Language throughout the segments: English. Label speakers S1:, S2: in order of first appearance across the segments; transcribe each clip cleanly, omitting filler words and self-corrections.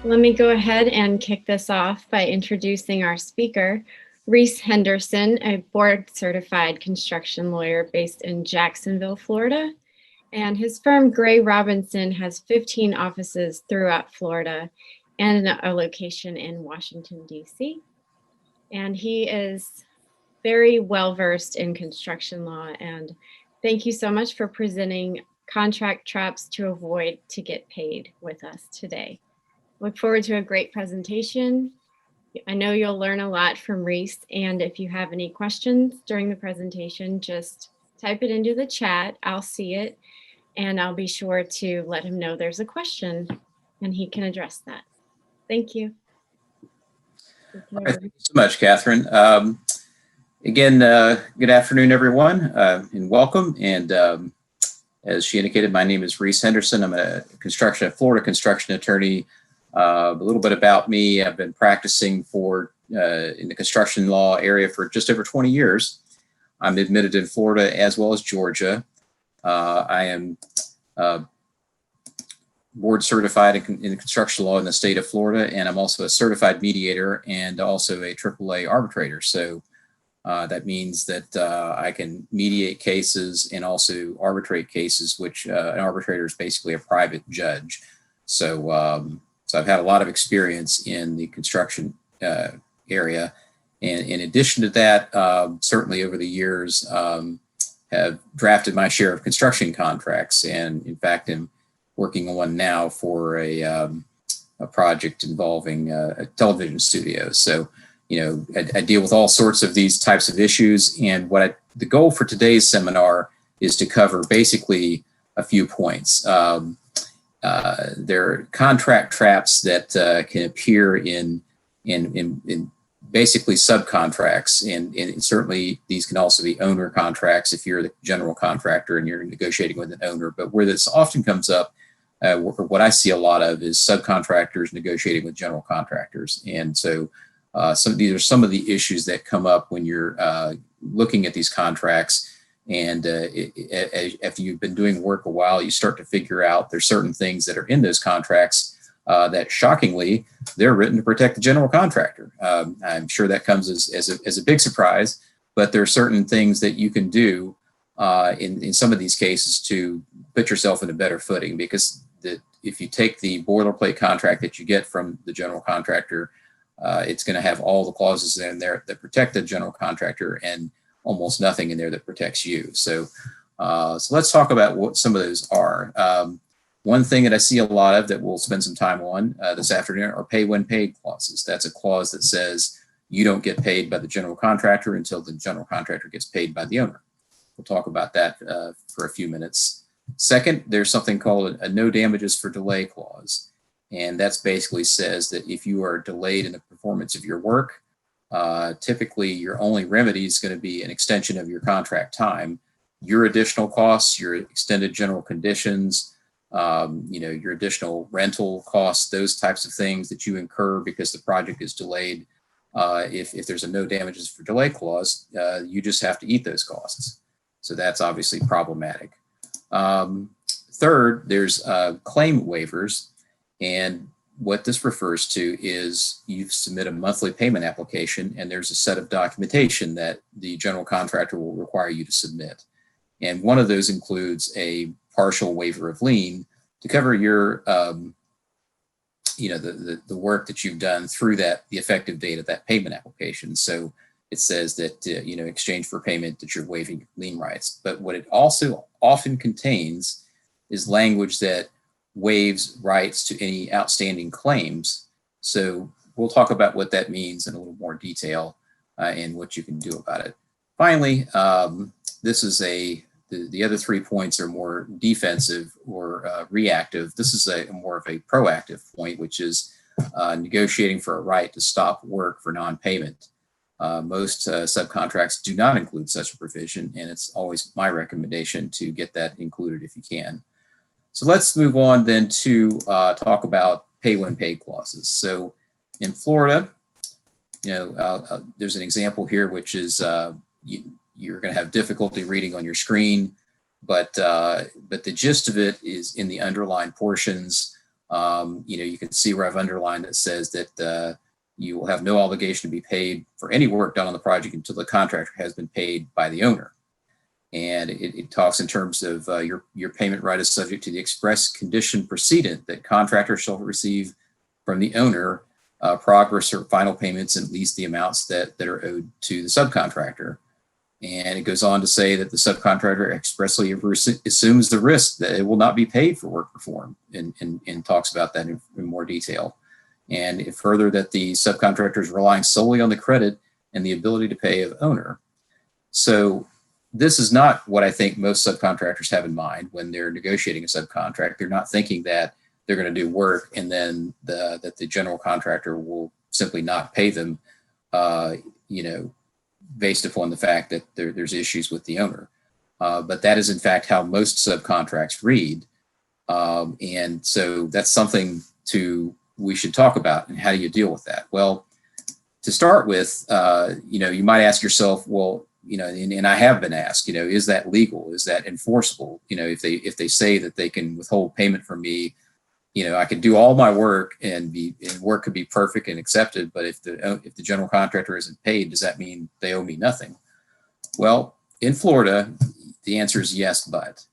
S1: Let me go ahead and kick this off by introducing our speaker, Reese Henderson, a board-certified construction lawyer based in Jacksonville, Florida. And his firm, Gray Robinson, has 15 offices throughout Florida and a location in Washington, D.C. And he is very well-versed in construction law. And thank you so much for presenting contract traps to avoid to get paid with us today. Look forward to a great presentation. I know you'll learn a lot from Reese, and if you have any questions during the presentation, just type it into the chat. I'll see it, and I'll be sure to let him know there's a question, and he can address that. Thank you.
S2: Thank you so much, Catherine. Again, good afternoon, everyone, and welcome. And as she indicated, my name is Reese Henderson. I'm a Florida construction attorney. A little bit about me: I've been practicing in the construction law area for just over 20 years. I'm admitted in Florida as well as Georgia. I am board certified in construction law in the state of Florida, and I'm also a certified mediator and also a AAA arbitrator. So that means that I can mediate cases and also arbitrate cases, which an arbitrator is basically a private judge. So so I've had a lot of experience in the construction area. And in addition to that, certainly over the years, have drafted my share of construction contracts. And in fact, I'm working on one now for a project involving a television studio. So, you know, I deal with all sorts of these types of issues. And the goal for today's seminar is to cover basically a few points. There are contract traps that can appear in basically subcontracts, and certainly these can also be owner contracts if you're the general contractor and you're negotiating with an owner. But where this often comes up, what I see a lot of is subcontractors negotiating with general contractors. And so these are some of the issues that come up when you're looking at these contracts. And after you've been doing work a while, you start to figure out there's certain things that are in those contracts that shockingly, they're written to protect the general contractor. I'm sure that comes as a big surprise, but there are certain things that you can do in some of these cases to put yourself in a better footing, because if you take the boilerplate contract that you get from the general contractor, it's going to have all the clauses in there that protect the general contractor and almost nothing in there that protects you. So, so let's talk about what some of those are. One thing that I see a lot of that we'll spend some time on this afternoon are pay when paid clauses. That's a clause that says you don't get paid by the general contractor until the general contractor gets paid by the owner. We'll talk about that for a few minutes. Second, there's something called a no damages for delay clause. And that's basically says that if you are delayed in the performance of your work, typically your only remedy is going to be an extension of your contract time. Your additional costs, your extended general conditions, you know, your additional rental costs, those types of things that you incur because the project is delayed. If there's a no damages for delay clause, you just have to eat those costs. So that's obviously problematic. Third, there's claim waivers. And what this refers to is you submit a monthly payment application, and there's a set of documentation that the general contractor will require you to submit. And one of those includes a partial waiver of lien to cover your, you know, the work that you've done through the effective date of that payment application. So it says that, you know, in exchange for payment that you're waiving lien rights. But what it also often contains is language that waives rights to any outstanding claims. So we'll talk about what that means in a little more detail and what you can do about it. Finally, this is the other 3 points are more defensive or reactive. This is more of a proactive point, which is negotiating for a right to stop work for non-payment. Most subcontracts do not include such a provision, and it's always my recommendation to get that included if you can. So let's move on then to talk about pay when paid clauses. So in Florida, you know, there's an example here, which is you're going to have difficulty reading on your screen, but the gist of it is in the underlined portions. You can see where I've underlined that says that you will have no obligation to be paid for any work done on the project until the contractor has been paid by the owner. And it talks in terms of your payment right is subject to the express condition precedent that contractor shall receive from the owner progress or final payments, at least the amounts that are owed to the subcontractor. And it goes on to say that the subcontractor expressly assumes the risk that it will not be paid for work performed, and talks about that in more detail. And further, that the subcontractor is relying solely on the credit and the ability to pay of owner. So this is not what I think most subcontractors have in mind when they're negotiating a subcontract. They're not thinking that they're going to do work and then that the general contractor will simply not pay them, based upon the fact that there's issues with the owner. But that is in fact how most subcontracts read. And so that's something we should talk about. And how do you deal with that? Well, to start with, you might ask yourself, well, and I have been asked, is that legal? Is that enforceable? If they say that they can withhold payment from me, I could do all my work and work could be perfect and accepted, but if the general contractor isn't paid, does that mean they owe me nothing? Well, in Florida, the answer is yes, but.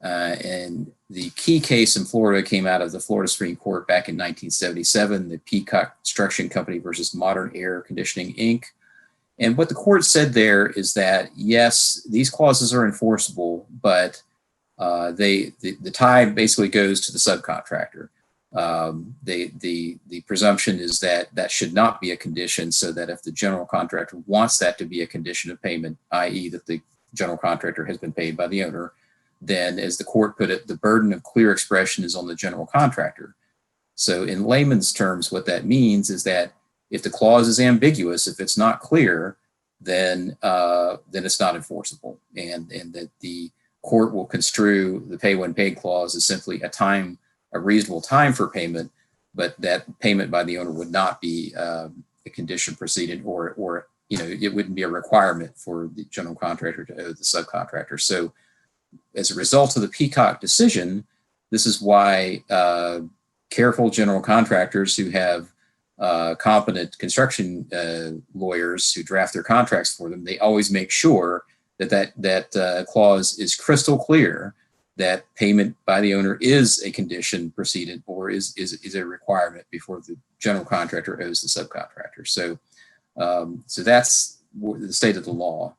S2: And the key case in Florida came out of the Florida Supreme Court back in 1977, the Peacock Construction Company versus Modern Air Conditioning, Inc. And what the court said there is that, yes, these clauses are enforceable, but the tie basically goes to the subcontractor. The presumption is that should not be a condition, so that if the general contractor wants that to be a condition of payment, i.e. that the general contractor has been paid by the owner, then, as the court put it, the burden of clear expression is on the general contractor. So in layman's terms, what that means is that if the clause is ambiguous, if it's not clear, then it's not enforceable, and that the court will construe the pay when paid clause as simply a reasonable time for payment, but that payment by the owner would not be a condition precedent, or it wouldn't be a requirement for the general contractor to owe the subcontractor. So as a result of the Peacock decision, this is why careful general contractors who have competent construction lawyers who draft their contracts for them, they always make sure that clause is crystal clear, that payment by the owner is a condition precedent or is a requirement before the general contractor owes the subcontractor. So that's the state of the law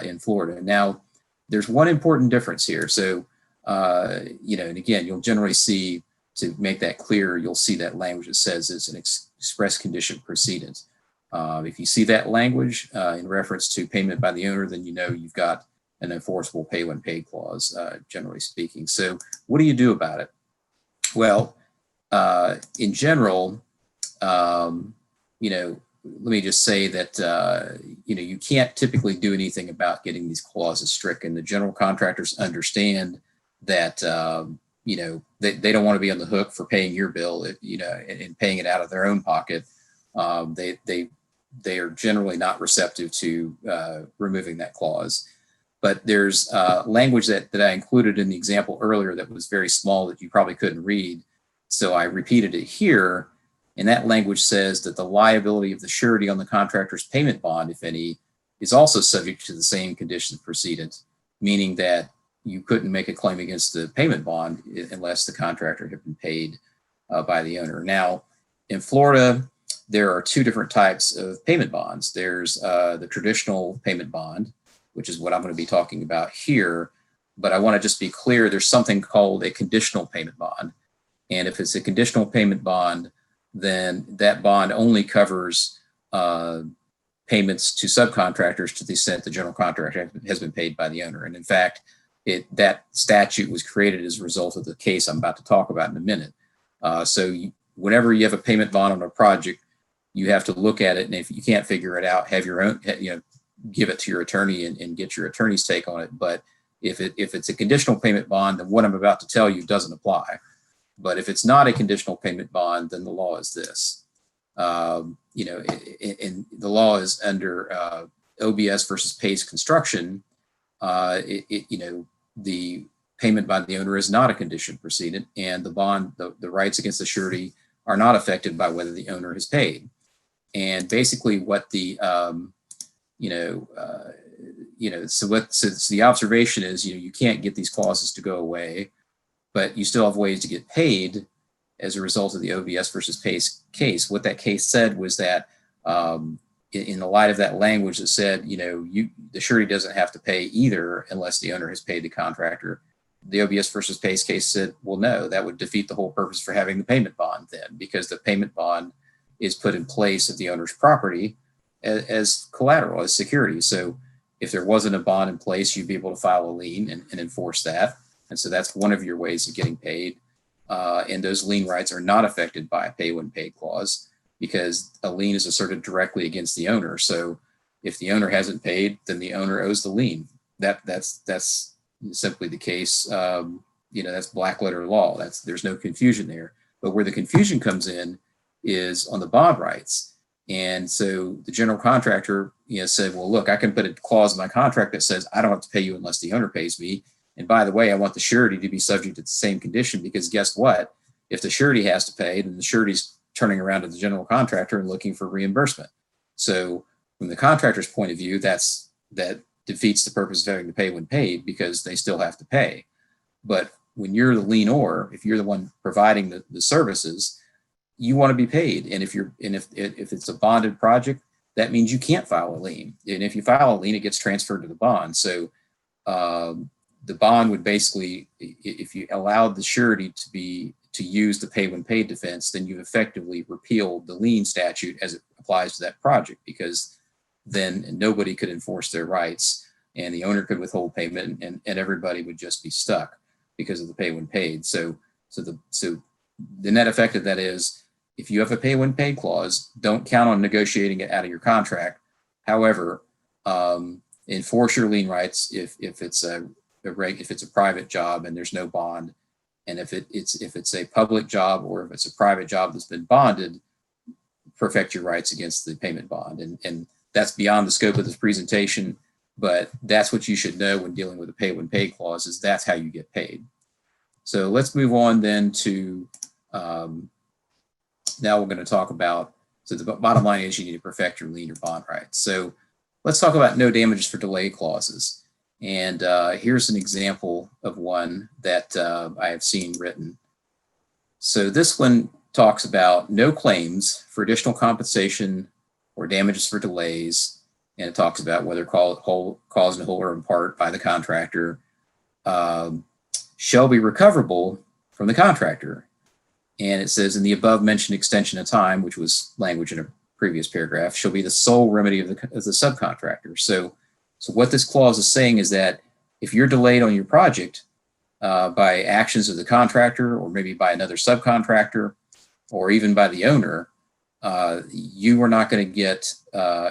S2: in Florida. Now, there's one important difference here. So, and again, you'll generally see, to make that clear, you'll see that language that says it's an express condition precedent. If you see that language in reference to payment by the owner, then you've got an enforceable pay when paid clause, generally speaking. So what do you do about it? Well, in general, let me just say that, you can't typically do anything about getting these clauses stricken. The general contractors understand that, they don't want to be on the hook for paying your bill, and paying it out of their own pocket. They are generally not receptive to removing that clause. But there's language that I included in the example earlier that was very small that you probably couldn't read. So I repeated it here. And that language says that the liability of the surety on the contractor's payment bond, if any, is also subject to the same condition precedent, meaning that you couldn't make a claim against the payment bond unless the contractor had been paid by the owner. Now, in Florida, there are two different types of payment bonds. There's the traditional payment bond, which is what I'm going to be talking about here. But I want to just be clear, there's something called a conditional payment bond. And if it's a conditional payment bond, then that bond only covers payments to subcontractors to the extent the general contractor has been paid by the owner. And in fact, that statute was created as a result of the case I'm about to talk about in a minute. Whenever you have a payment bond on a project, you have to look at it, and if you can't figure it out, have your own, give it to your attorney and get your attorney's take on it. But if it's a conditional payment bond, then what I'm about to tell you doesn't apply. But if it's not a conditional payment bond, then the law is this. And the law is under OBS versus Pace Construction. The payment by the owner is not a condition precedent, and the bond, the rights against the surety are not affected by whether the owner has paid. And basically what the, so the observation is, you can't get these clauses to go away, but you still have ways to get paid as a result of the OBS versus Pace case. What that case said was that in the light of that language that said, the surety doesn't have to pay either unless the owner has paid the contractor. The OBS versus Pace case said, well, no, that would defeat the whole purpose for having the payment bond then, because the payment bond is put in place of the owner's property as collateral, as security. So if there wasn't a bond in place, you'd be able to file a lien and enforce that. And so that's one of your ways of getting paid. And those lien rights are not affected by a pay when paid clause, because a lien is asserted directly against the owner. So if the owner hasn't paid, then the owner owes the lien. That's simply the case. That's black letter law. There's no confusion there. But where the confusion comes in is on the bond rights. And so the general contractor, said, well, look, I can put a clause in my contract that says I don't have to pay you unless the owner pays me. And by the way, I want the surety to be subject to the same condition, because guess what? If the surety has to pay, then the surety's turning around to the general contractor and looking for reimbursement. So from the contractor's point of view, that defeats the purpose of having to pay when paid, because they still have to pay. But when you're the lienor, if you're the one providing the services, you want to be paid. And if it's a bonded project, that means you can't file a lien. And if you file a lien, it gets transferred to the bond. So the bond would basically, if you allowed the surety to use the pay when paid defense, then you've effectively repealed the lien statute as it applies to that project, because then nobody could enforce their rights and the owner could withhold payment, and everybody would just be stuck because of the pay when paid. So the net effect of that is, if you have a pay when paid clause, don't count on negotiating it out of your contract. However, enforce your lien rights if it's a private job and there's no bond, and if it's a public job, or if it's a private job that's been bonded, perfect your rights against the payment bond. And that's beyond the scope of this presentation, but that's what you should know when dealing with a pay when paid clause, is that's how you get paid. So let's move on then to, now we're going to talk about, so the bottom line is you need to perfect your lien or bond rights. So let's talk about no damages for delay clauses. And here's an example of one that I have seen written. So this one talks about no claims for additional compensation or damages for delays. And it talks about whether caused in whole or in part by the contractor shall be recoverable from the contractor. And it says, in the above mentioned extension of time, which was language in a previous paragraph, shall be the sole remedy of the subcontractor. So what this clause is saying is that if you're delayed on your project by actions of the contractor, or maybe by another subcontractor, or even by the owner, you are not going to get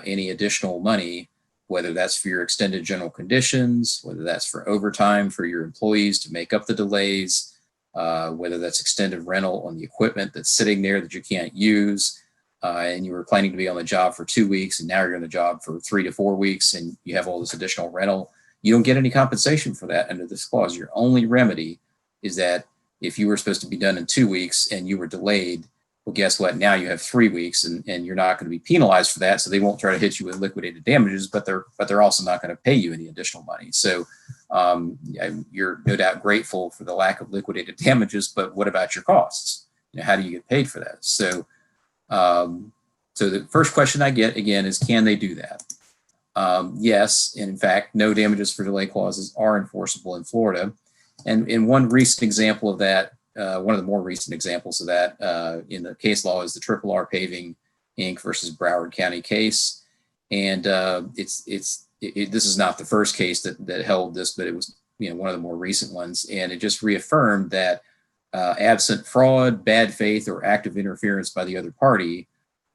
S2: any additional money, whether that's for your extended general conditions, whether that's for overtime for your employees to make up the delays, whether that's extended rental on the equipment that's sitting there that you can't use, and you were planning to be on the job for 2 weeks and now you're on the job for 3 to 4 weeks and you have all this additional rental. You don't get any compensation for that under this clause. Your only remedy is that if you were supposed to be done in 2 weeks and you were delayed, well, guess what? Now you have 3 weeks and you're not going to be penalized for that. So they won't try to hit you with liquidated damages, but they're also not going to pay you any additional money. So you're no doubt grateful for the lack of liquidated damages, but what about your costs? How do you get paid for that? So the first question I get again is, can they do that? Yes, and in fact, no damages for delay clauses are enforceable in Florida. And in one recent example of that, one of the more recent examples of that in the case law is the Triple R Paving Inc. versus Broward County case. And this is not the first case that held this, but it was one of the more recent ones. And it just reaffirmed that absent fraud, bad faith, or active interference by the other party,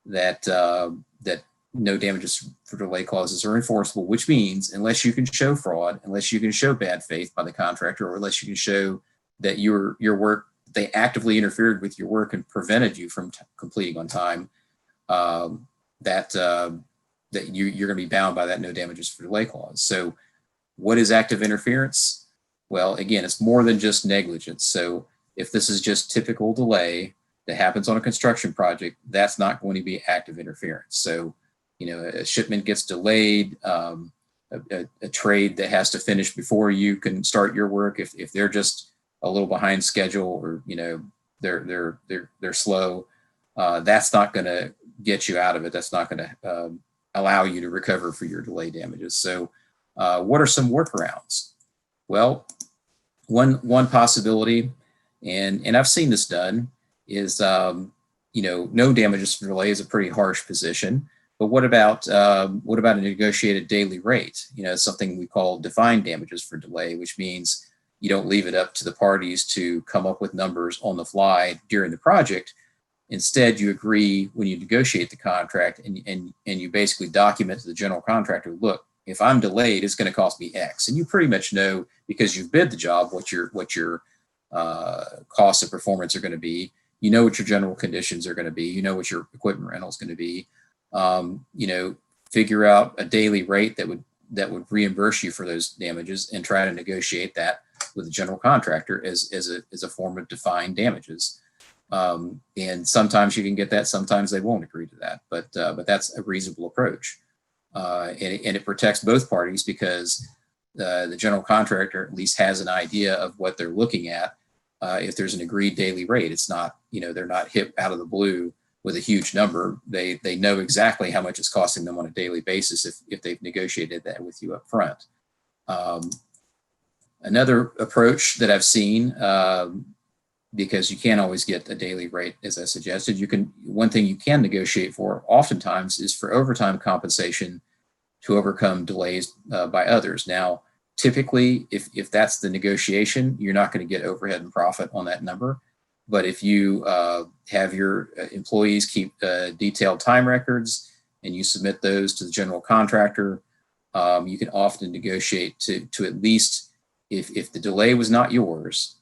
S2: that no damages for delay clauses are enforceable, which means unless you can show fraud, unless you can show bad faith by the contractor, or unless you can show that your work, they actively interfered with your work and prevented you from completing on time, that you're going to be bound by that no damages for delay clause. So what is active interference? Well, again, it's more than just negligence. So if this is just typical delay that happens on a construction project, that's not going to be active interference. So, a shipment gets delayed, a trade that has to finish before you can start your work. If they're just a little behind schedule, or they're slow, that's not going to get you out of it. That's not going to allow you to recover for your delay damages. So, what are some workarounds? Well, one possibility, and I've seen this done, is no damages for delay is a pretty harsh position. But what about a negotiated daily rate? Something we call defined damages for delay, which means you don't leave it up to the parties to come up with numbers on the fly during the project. Instead, you agree when you negotiate the contract, and you basically document to the general contractor, look, if I'm delayed, it's going to cost me X. And you pretty much know, because you've bid the job, what your costs of performance are going to be. You know what your general conditions are going to be. You know what your equipment rental is going to be. Figure out a daily rate that would reimburse you for those damages, and try to negotiate that with the general contractor as a form of defined damages. And sometimes you can get that, sometimes they won't agree to that, but that's a reasonable approach. And it protects both parties, because the general contractor at least has an idea of what they're looking at. If there's an agreed daily rate, it's not, they're not hit out of the blue with a huge number. They know exactly how much it's costing them on a daily basis if they've negotiated that with you up front. Another approach that I've seen, because you can't always get a daily rate, as I suggested, one thing you can negotiate for oftentimes is for overtime compensation to overcome delays by others. Now, typically, if that's the negotiation, you're not going to get overhead and profit on that number. But if you have your employees keep detailed time records, and you submit those to the general contractor, you can often negotiate to at least, if the delay was not yours,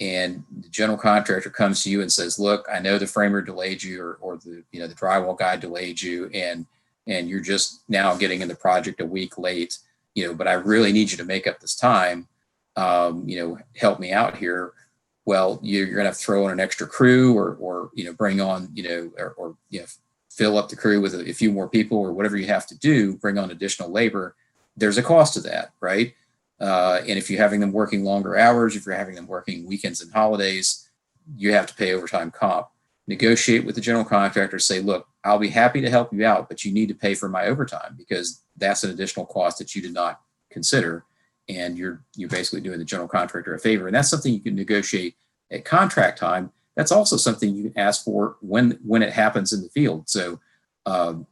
S2: and the general contractor comes to you and says, look, I know the framer delayed you, or the drywall guy delayed you, and you're just now getting in the project a week late, but I really need you to make up this time, help me out here. Well, you're going to have to throw in an extra crew, or bring on, or fill up the crew with a few more people, or whatever you have to do, bring on additional labor. There's a cost to that, right? And if you're having them working longer hours, if you're having them working weekends and holidays, you have to pay overtime comp. Negotiate with the general contractor, say, look, I'll be happy to help you out, but you need to pay for my overtime, because that's an additional cost that you did not consider. And you're basically doing the general contractor a favor. And that's something you can negotiate at contract time. That's also something you can ask for when it happens in the field. So, and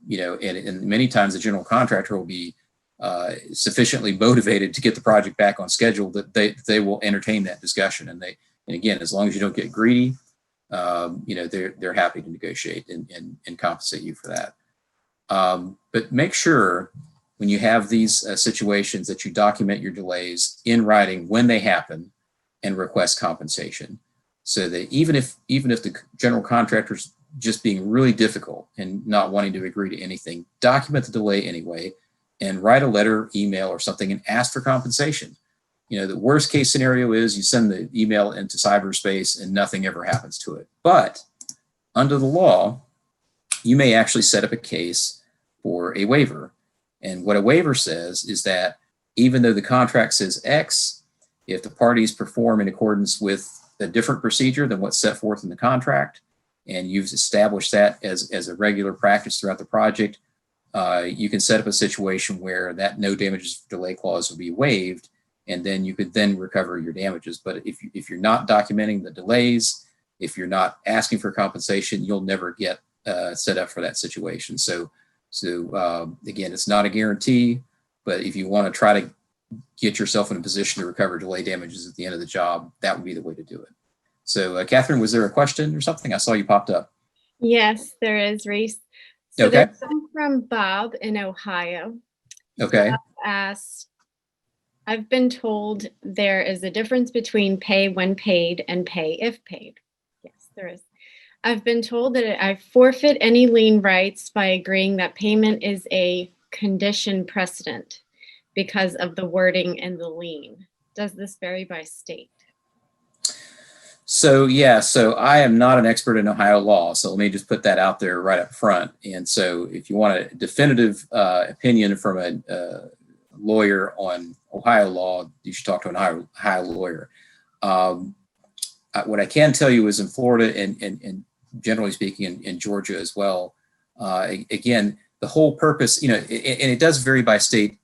S2: many times the general contractor will be sufficiently motivated to get the project back on schedule that they will entertain that discussion. And again, as long as you don't get greedy, they're happy to negotiate and compensate you for that. But make sure when you have these situations that you document your delays in writing when they happen, and request compensation, so that even if the general contractor's just being really difficult and not wanting to agree to anything, document the delay anyway, and write a letter, email, or something, and ask for compensation. The worst case scenario is you send the email into cyberspace and nothing ever happens to it. But under the law, you may actually set up a case for a waiver. And what a waiver says is that even though the contract says X, if the parties perform in accordance with a different procedure than what's set forth in the contract, and you've established that as a regular practice throughout the project, you can set up a situation where that no damages delay clause will be waived, and then you could then recover your damages. But if you're not documenting the delays, if you're not asking for compensation, you'll never get set up for that situation. So again, it's not a guarantee, but if you want to try to get yourself in a position to recover delay damages at the end of the job, that would be the way to do it. So, Catherine, was there a question or something? I saw you popped up.
S1: Yes, there is, Reese. So
S2: Okay.
S1: there's one from Bob in Ohio.
S2: Okay.
S1: Bob asked, I've been told there is a difference between pay when paid and pay if paid. Yes, there is. I've been told that I forfeit any lien rights by agreeing that payment is a condition precedent because of the wording in the lien. does this vary by state?
S2: So yeah, so I am not an expert in Ohio law, so let me just put that out there right up front. And so if you want a definitive opinion from a lawyer on Ohio law, you should talk to an Ohio lawyer. What I can tell you is in Florida and generally speaking in Georgia as well, again, the whole purpose, and it does vary by state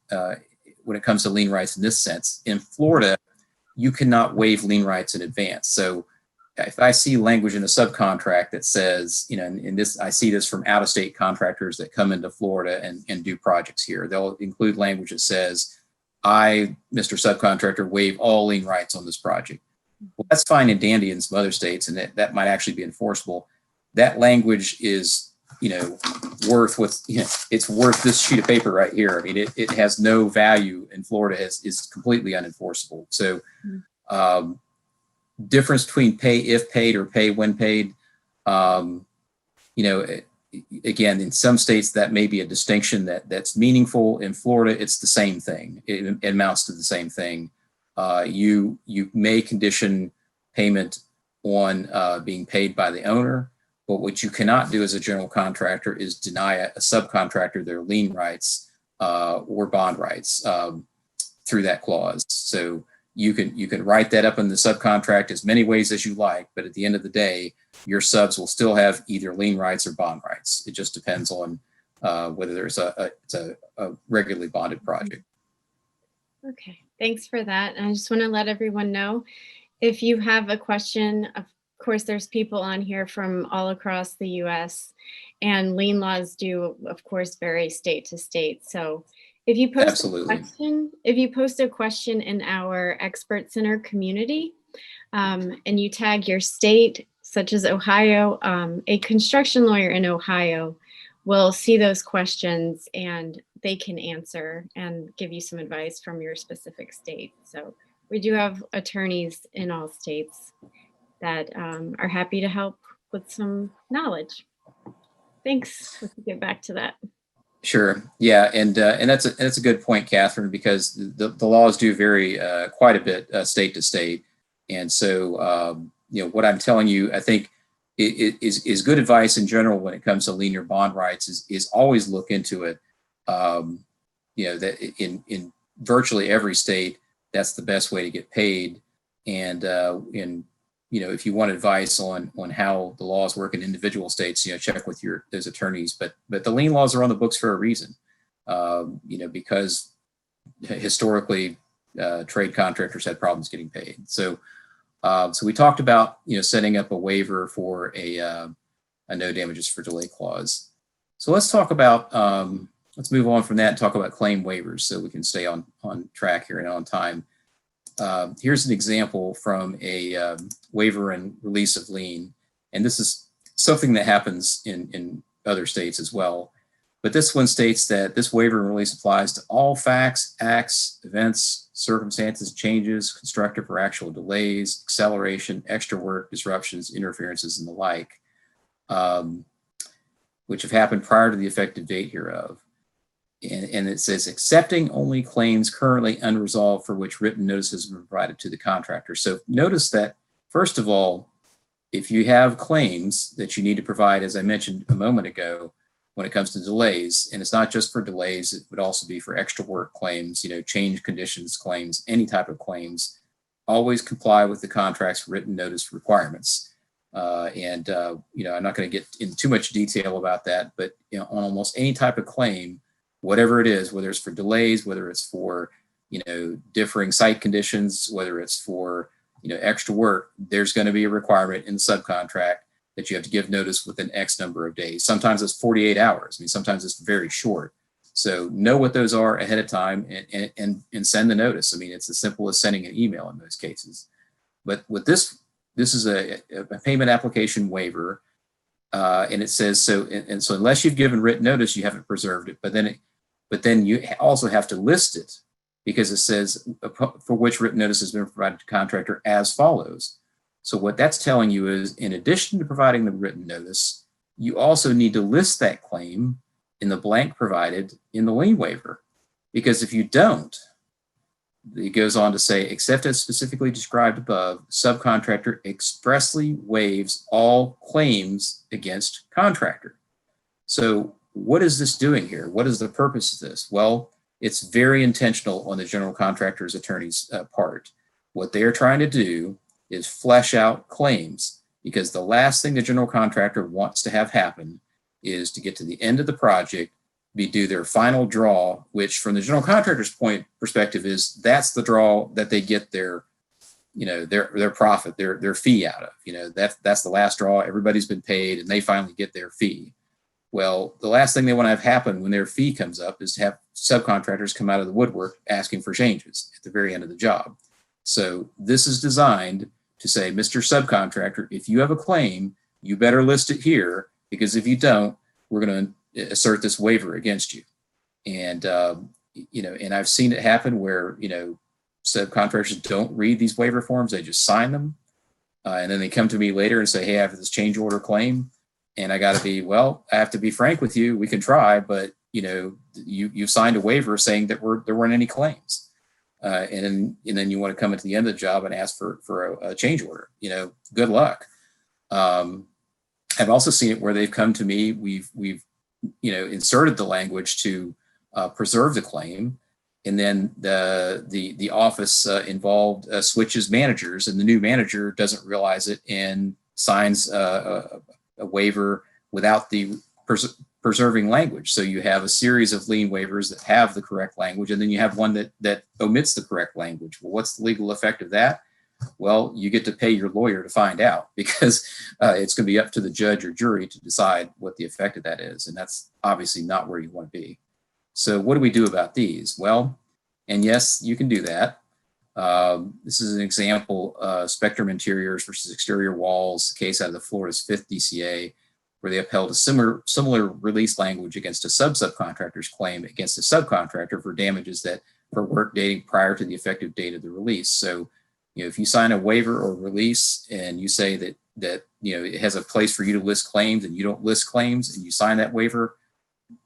S2: when it comes to lien rights in this sense. In Florida, you cannot waive lien rights in advance. So if I see language in a subcontract that says, in this, I see this from out-of-state contractors that come into Florida and do projects here. They'll include language that says, I, Mr. Subcontractor, waive all lien rights on this project. Well, that's fine and dandy in some other states, and that might actually be enforceable. That language is, worth it's worth this sheet of paper right here. I mean, it has no value in Florida, is completely unenforceable. So, difference between pay if paid or pay when paid, again, in some states that may be a distinction that's meaningful. In Florida, it's the same thing. It amounts to the same thing. You may condition payment on being paid by the owner, but what you cannot do as a general contractor is deny a subcontractor their lien rights or bond rights through that clause. So you can write that up in the subcontract as many ways as you like, but at the end of the day, your subs will still have either lien rights or bond rights. It just depends on whether there's it's a regularly bonded project.
S1: Okay, thanks for that. And I just want to let everyone know, if you have a question, of course, there's people on here from all across the US, and lien laws do, of course, vary state to state. So if you post
S2: Absolutely.
S1: a question in our Expert Center community, and you tag your state, such as Ohio, a construction lawyer in Ohio will see those questions and they can answer and give you some advice from your specific state. So we do have attorneys in all states that are happy to help with some knowledge. Thanks. Let's get back to that.
S2: Sure. Yeah, and that's a good point, Catherine, because the laws do vary quite a bit state to state, and so what I'm telling you, I think is good advice in general when it comes to lien or bond rights. Is always look into it. That in virtually every state, that's the best way to get paid, and if you want advice on how the laws work in individual states, check with those attorneys. But the lien laws are on the books for a reason, because historically trade contractors had problems getting paid. So we talked about setting up a waiver for a no damages for delay clause. So let's talk about let's move on from that and talk about claim waivers so we can stay on track here and on time. Here's an example from a waiver and release of lien. And this is something that happens in other states as well. But this one states that this waiver and release applies to all facts, acts, events, circumstances, changes, constructive or actual delays, acceleration, extra work, disruptions, interferences, and the like, which have happened prior to the effective date hereof. And it says, accepting only claims currently unresolved for which written notice has been provided to the contractor. So notice that, first of all, if you have claims that you need to provide, as I mentioned a moment ago, when it comes to delays, and it's not just for delays, it would also be for extra work claims, change conditions claims, any type of claims, always comply with the contract's written notice requirements. I'm not going to get into too much detail about that, but on almost any type of claim, whatever it is, whether it's for delays, whether it's for, differing site conditions, whether it's for, extra work, there's going to be a requirement in the subcontract that you have to give notice within X number of days. Sometimes it's 48 hours. I mean, sometimes it's very short. So know what those are ahead of time and send the notice. I mean, it's as simple as sending an email in most cases. But with this is a payment application waiver. And it says, so unless you've given written notice, you haven't preserved it. But then you also have to list it, because it says for which written notice has been provided to contractor as follows. So what that's telling you is, in addition to providing the written notice, you also need to list that claim in the blank provided in the lien waiver. Because if you don't, it goes on to say, except as specifically described above, subcontractor expressly waives all claims against contractor. So what is this doing here? What is the purpose of this? Well, it's very intentional on the general contractor's attorney's part. What they are trying to do is flesh out claims, because the last thing the general contractor wants to have happen is to get to the end of the project, do their final draw, which from the general contractor's perspective is that's the draw that they get their, their profit, their fee out of. That's the last draw. Everybody's been paid and they finally get their fee. Well, the last thing they want to have happen when their fee comes up is to have subcontractors come out of the woodwork asking for changes at the very end of the job. So this is designed to say, Mr. Subcontractor, if you have a claim, you better list it here, because if you don't, we're going to assert this waiver against you. And, and I've seen it happen where, subcontractors don't read these waiver forms. They just sign them. And then they come to me later and say, hey, I have this change order claim. And I got to be, well, I have to be frank with you. We can try, but, you've signed a waiver saying that there weren't any claims. And then you want to come at the end of the job and ask for a change order. Good luck. I've also seen it where they've come to me. We've inserted the language to preserve the claim, and then the office involved switches managers, and the new manager doesn't realize it and signs a waiver without the preserving language. So you have a series of lien waivers that have the correct language, and then you have one that omits the correct language. Well, what's the legal effect of that? Well, you get to pay your lawyer to find out, because it's going to be up to the judge or jury to decide what the effect of that is. And that's obviously not where you want to be. So what do we do about these? Well, and yes, you can do that. This is an example, Spectrum Interiors versus Exterior Walls, case out of the Florida's 5th DCA, where they upheld a similar release language against a subcontractor's claim against a subcontractor for damages for work dating prior to the effective date of the release. So, if you sign a waiver or release and you say that it has a place for you to list claims and you don't list claims and you sign that waiver,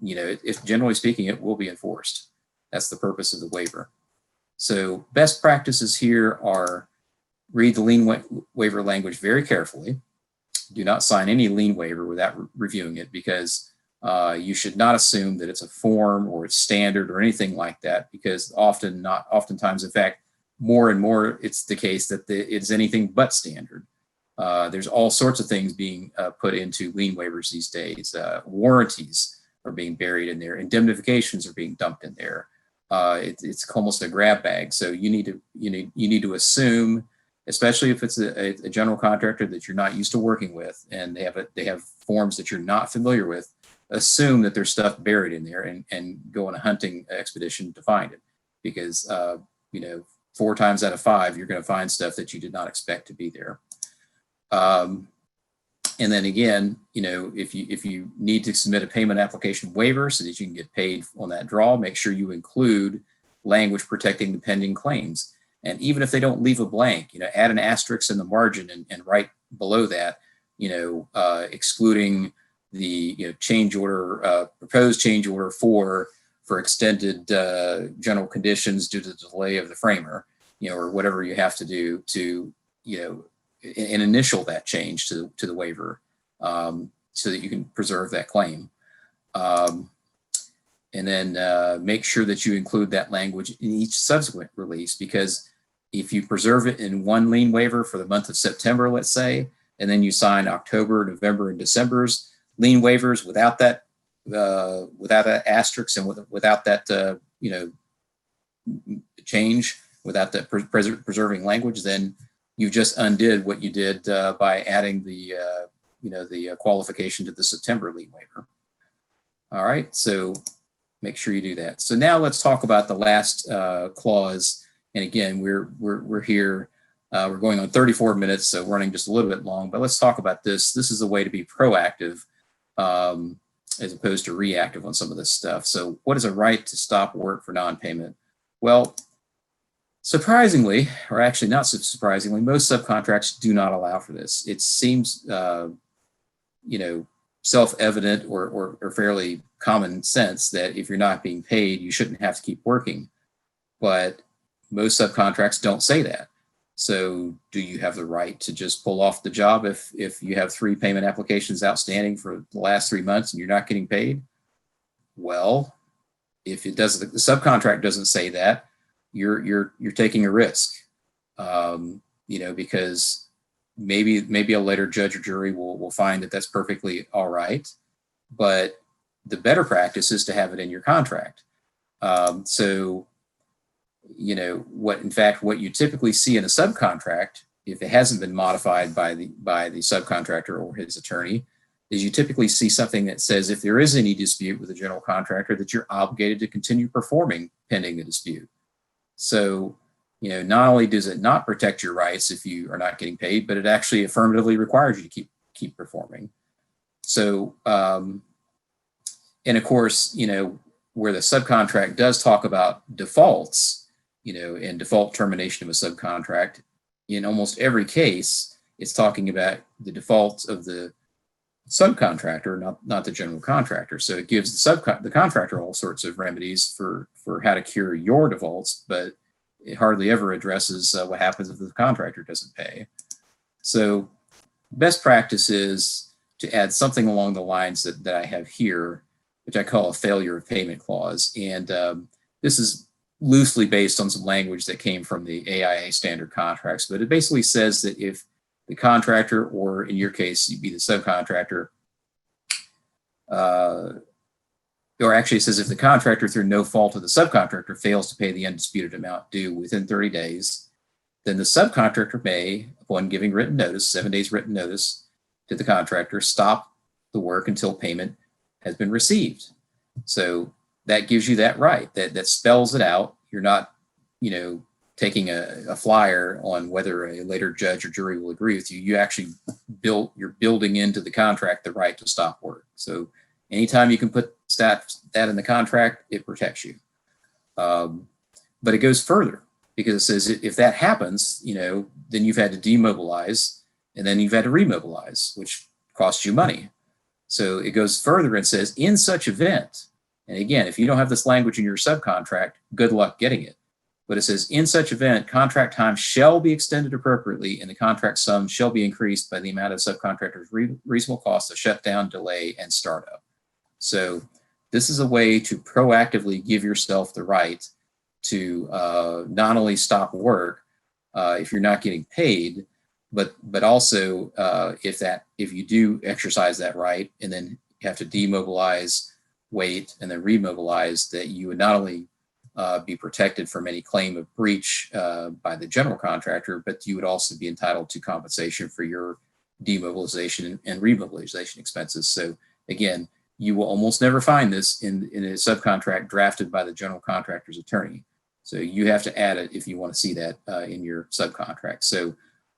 S2: if generally speaking, it will be enforced. That's the purpose of the waiver. So best practices here are read the lien waiver language very carefully. Do not sign any lien waiver without reviewing it, because you should not assume that it's a form or it's standard or anything like that, because oftentimes, in fact, more and more it's the case that it's anything but standard. There's all sorts of things being put into lien waivers these days. Warranties are being buried in there. Indemnifications are being dumped in there. It's almost a grab bag. So you need to assume, especially if it's a general contractor that you're not used to working with, and they have forms that you're not familiar with, assume that there's stuff buried in there and go on a hunting expedition to find it, because 4 times out of 5, you're going to find stuff that you did not expect to be there. And then again, if you need to submit a payment application waiver so that you can get paid on that draw, make sure you include language protecting the pending claims. And even if they don't leave a blank, add an asterisk in the margin and write below that, excluding the change order, proposed change order for extended general conditions due to the delay of the framer, or whatever you have to do to, and initial that change to the waiver, so that you can preserve that claim. And then make sure that you include that language in each subsequent release, because if you preserve it in one lien waiver for the month of September, let's say, and then you sign October, November, and December's lien waivers without that asterisk and without that change, without that preserving language, then you just undid what you did by adding the qualification to the September lien waiver. All right, so make sure you do that. So now let's talk about the last clause. And again, we're here. We're going on 34 minutes, so running just a little bit long. But let's talk about this. This is a way to be proactive as opposed to reactive on some of this stuff. So what is a right to stop work for non-payment? Well, surprisingly, or actually not so surprisingly, most subcontracts do not allow for this. It seems, self-evident or fairly common sense that if you're not being paid, you shouldn't have to keep working. But most subcontracts don't say that. So do you have the right to just pull off the job if you have 3 payment applications outstanding for the last 3 months and you're not getting paid? Well, if it doesn't, the subcontract doesn't say that, you're taking a risk, because maybe a later judge or jury will find that that's perfectly all right, but the better practice is to have it in your contract. So what you typically see in a subcontract, if it hasn't been modified by the subcontractor or his attorney, is you typically see something that says if there is any dispute with the general contractor, that you're obligated to continue performing pending the dispute. So, not only does it not protect your rights if you are not getting paid, but it actually affirmatively requires you to keep performing. So, and of course, where the subcontract does talk about defaults, and default termination of a subcontract, in almost every case, it's talking about the defaults of the subcontractor, not the general contractor. So it gives the contractor all sorts of remedies for how to cure your defaults, but it hardly ever addresses what happens if the contractor doesn't pay. So best practice is to add something along the lines that I have here, which I call a failure of payment clause. And this is loosely based on some language that came from the AIA standard contracts, but it basically says that if the contractor, or in your case, you'd be the subcontractor, or actually it says if the contractor, through no fault of the subcontractor, fails to pay the undisputed amount due within 30 days, then the subcontractor may, upon giving written notice, 7 days written notice to the contractor, stop the work until payment has been received. So that gives you that right, that spells it out. You're not, taking a flyer on whether a later judge or jury will agree with you. You actually you're building into the contract the right to stop work. So anytime you can put that in the contract, it protects you. But it goes further, because it says if that happens, then you've had to demobilize, and then you've had to remobilize, which costs you money. So it goes further and says, in such event, and again, if you don't have this language in your subcontract, good luck getting it. But it says, in such event, contract time shall be extended appropriately, and the contract sum shall be increased by the amount of subcontractor's reasonable cost of shutdown, delay, and startup. So this is a way to proactively give yourself the right to not only stop work if you're not getting paid, but also if you do exercise that right and then you have to demobilize, wait, and then remobilize, that you would not only be protected from any claim of breach by the general contractor, but you would also be entitled to compensation for your demobilization and remobilization expenses. So again, you will almost never find this in a subcontract drafted by the general contractor's attorney. So you have to add it if you want to see that in your subcontract. So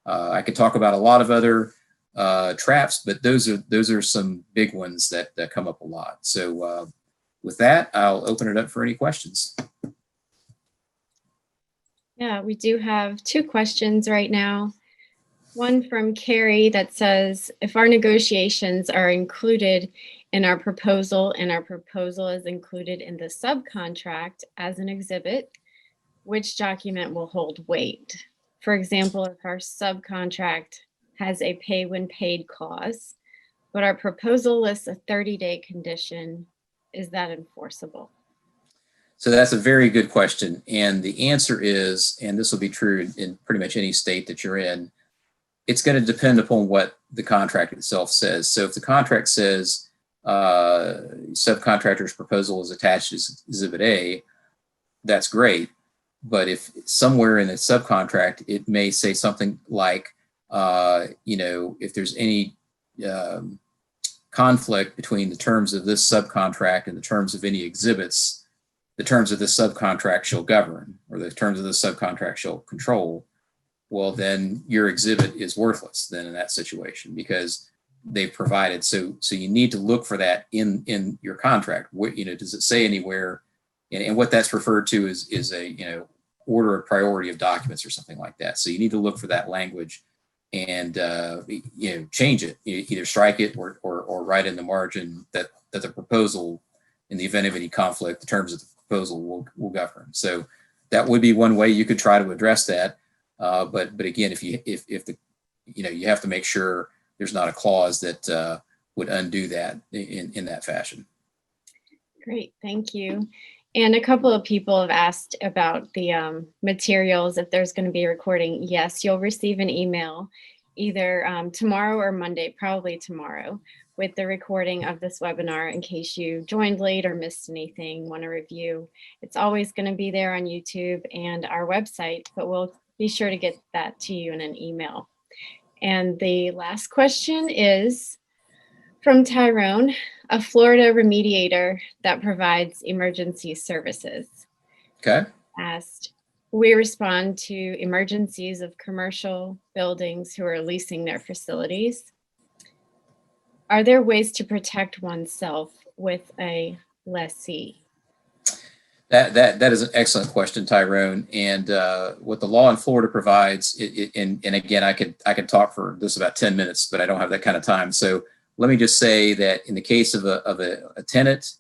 S2: I could talk about a lot of other traps, but those are some big ones that come up a lot. So with that, I'll open it up for any questions.
S1: Yeah, we do have 2 questions right now. One from Carrie that says, if our negotiations are included in our proposal and our proposal is included in the subcontract as an exhibit, which document will hold weight? For example, if our subcontract has a pay when paid clause, but our proposal lists a 30-day condition, is that enforceable?
S2: So that's a very good question. And the answer is, and this will be true in pretty much any state that you're in, it's going to depend upon what the contract itself says. So if the contract says subcontractor's proposal is attached as Exhibit A, that's great. But if somewhere in the subcontract, it may say something like, if there's any conflict between the terms of this subcontract and the terms of any exhibits, the terms of this subcontract shall govern, or the terms of this subcontract shall control. Well, then your exhibit is worthless then in that situation, because they've provided. So you need to look for that in your contract. What, does it say anywhere? And what that's referred to is a, order of priority of documents or something like that. So you need to look for that language and, change it, either strike it or write in the margin that the proposal, in the event of any conflict, the terms of the proposal will govern. So that would be one way you could try to address that. But again, if the, you have to make sure there's not a clause that would undo that in that fashion.
S1: Great, thank you. And a couple of people have asked about the materials, if there's going to be a recording. Yes, you'll receive an email either tomorrow or Monday, probably tomorrow, with the recording of this webinar in case you joined late or missed anything, want to review. It's always going to be there on YouTube and our website, but we'll be sure to get that to you in an email. And the last question is from Tyrone, a Florida remediator that provides emergency services.
S2: Okay.
S1: Asked, we respond to emergencies of commercial buildings who are leasing their facilities. Are there ways to protect oneself with a lessee?
S2: That is an excellent question, Tyrone. And what the law in Florida provides, and again, I could talk for this about 10 minutes, but I don't have that kind of time. So let me just say that in the case of a tenant,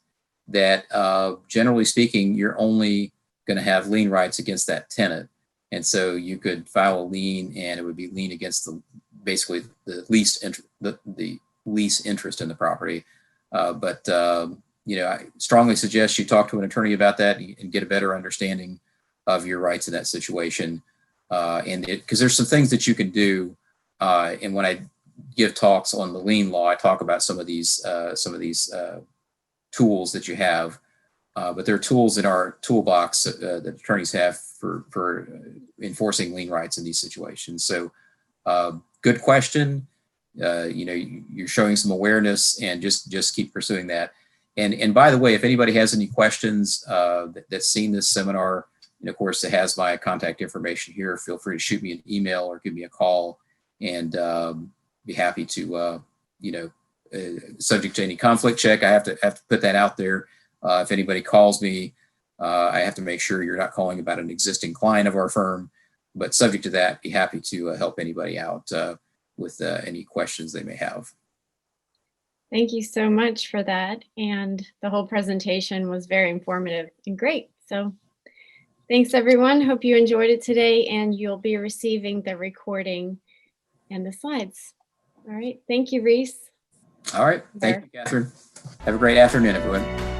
S2: that generally speaking, you're only going to have lien rights against that tenant. And so you could file a lien, and it would be lien against basically the lease interest in the property. I strongly suggest you talk to an attorney about that and get a better understanding of your rights in that situation. Because there's some things that you can do. And when I give talks on the lien law, I talk about some of these tools that you have. But there are tools in our toolbox that attorneys have for enforcing lien rights in these situations. So good question. You're showing some awareness, and just keep pursuing that. And by the way, if anybody has any questions that's seen this seminar, and of course it has my contact information here, feel free to shoot me an email or give me a call, and be happy to, subject to any conflict check. I have to put that out there. If anybody calls me, I have to make sure you're not calling about an existing client of our firm, but subject to that, be happy to help anybody out with any questions they may have.
S1: Thank you so much for that. And the whole presentation was very informative and great. So thanks, everyone. Hope you enjoyed it today, and you'll be receiving the recording and the slides. All right. Thank you, Reese.
S2: All right. Thank you, Catherine. Have a great afternoon, everyone.